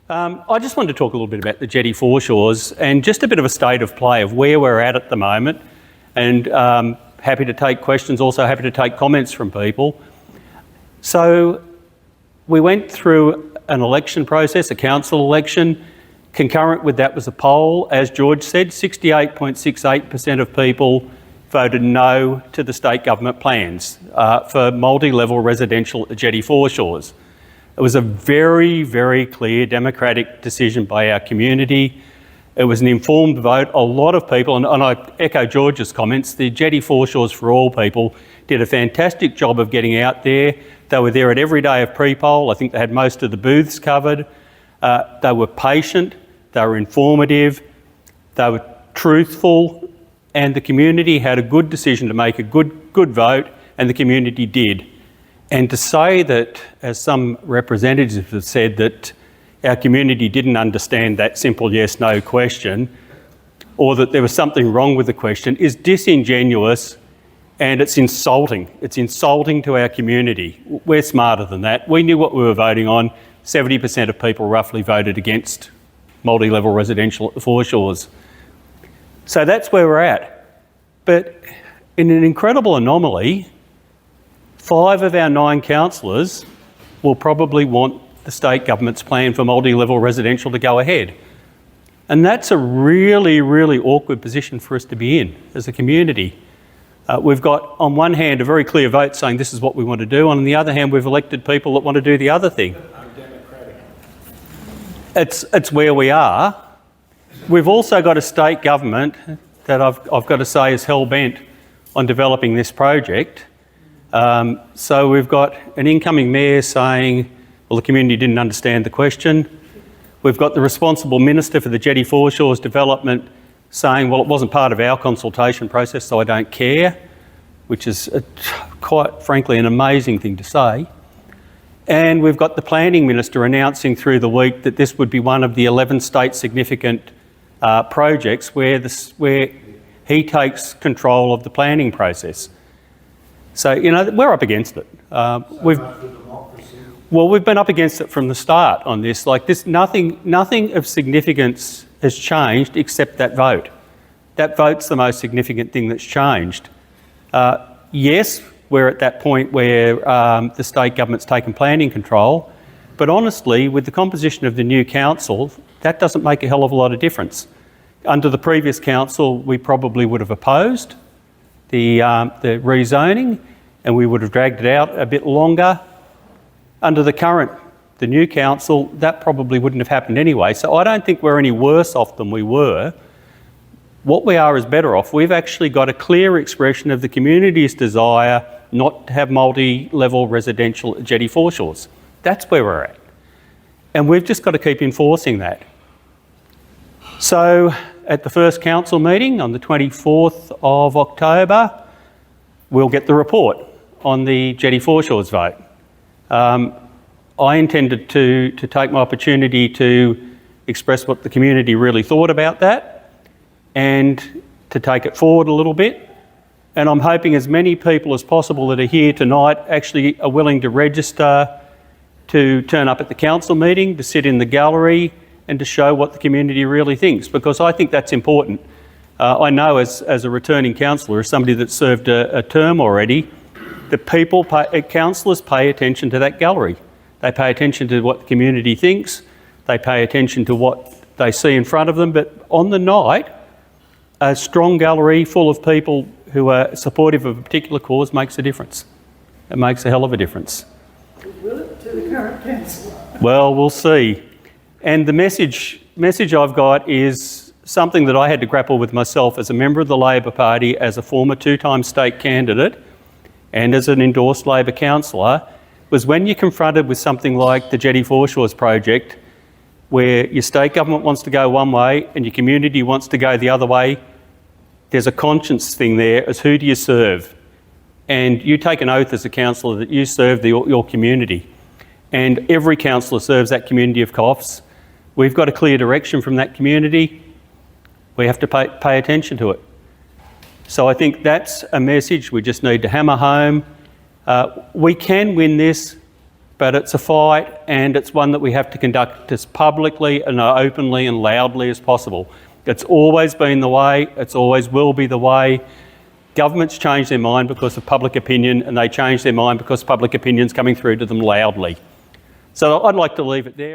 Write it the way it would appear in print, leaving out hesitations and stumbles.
I just wanted to talk a little bit about the jetty foreshores and just a bit of a state of play of where we're at the moment, and happy to take questions, also happy to take comments from people. So we went through an election process, a council election. Concurrent with that was a poll. As George said, 68.68% of people voted no to the state government plans for multi-level residential at the jetty foreshores. It was a very, very clear democratic decision by our community. It was an informed vote. A lot of people, and I echo George's comments, the Jetty Foreshores for All people did a fantastic job of getting out there. They were there at every day of pre-poll. I think they had most of the booths covered. They were patient, they were informative, they were truthful, and the community had a good decision to make, a good vote, and the community did. And to say that, as some representatives have said, that our community didn't understand that simple yes-no question, or that there was something wrong with the question, is disingenuous, and it's insulting. It's insulting to our community. We're smarter than that. We knew what we were voting on. 70% of people roughly voted against multi-level residential at the foreshores. So that's where we're at. But in an incredible anomaly, 5 of our 9 councillors will probably want the state government's plan for multi-level residential to go ahead. And that's a really, really awkward position for us to be in as a community. We've got, on one hand, a very clear vote saying this is what we want to do. On the other hand, we've elected people that want to do the other thing. It's where we are. We've also got a state government that I've got to say is hell-bent on developing this project. So we've got an incoming mayor saying, well, the community didn't understand the question. We've got the responsible minister for the Jetty Foreshores development saying, well, it wasn't part of our consultation process, so I don't care, which is quite frankly an amazing thing to say. And we've got the planning minister announcing through the week that this would be one of the 11 state significant projects where he takes control of the planning process. So, you know, we're up against it. We've been up against it from the start on this. Like this, nothing of significance has changed except that vote. That vote's the most significant thing that's changed. Yes, we're at that point where the state government's taken planning control, but honestly, with the composition of the new council, that doesn't make a hell of a lot of difference. Under the previous council, we probably would have opposed the rezoning, and we would have dragged it out a bit longer. Under the new council, that probably wouldn't have happened anyway. So I don't think we're any worse off than we were. What we are is better off. We've actually got a clear expression of the community's desire not to have multi-level residential at Jetty Foreshores. That's where we're at. And we've just got to keep enforcing that. So at the first council meeting on the 24th of October, we'll get the report on the Jetty Foreshores vote. I intended to take my opportunity to express what the community really thought about that and to take it forward a little bit. And I'm hoping as many people as possible that are here tonight actually are willing to register to turn up at the council meeting, to sit in the gallery and to show what the community really thinks, because I think that's important. I know as a returning councillor, as somebody that's served a term already, that councillors pay attention to that gallery. They pay attention to what the community thinks, they pay attention to what they see in front of them, but on the night, a strong gallery full of people who are supportive of a particular cause makes a difference. It makes a hell of a difference. Will it to the current council? Well, we'll see. And the message I've got is something that I had to grapple with myself as a member of the Labor Party, as a former 2-time state candidate, and as an endorsed Labor councillor, was when you're confronted with something like the Jetty Foreshores project, where your state government wants to go one way and your community wants to go the other way, there's a conscience thing there as who do you serve? And you take an oath as a councillor that you serve your community. And every councillor serves that community of Coffs. We've got a clear direction from that community. We have to pay attention to it. So I think that's a message we just need to hammer home. We can win this but it's a fight, and it's one that we have to conduct as publicly and openly and loudly as possible. It's always been the way, it's always will be the way. Governments change their mind because of public opinion, and they change their mind because public opinion's coming through to them loudly. So I'd like to leave it there.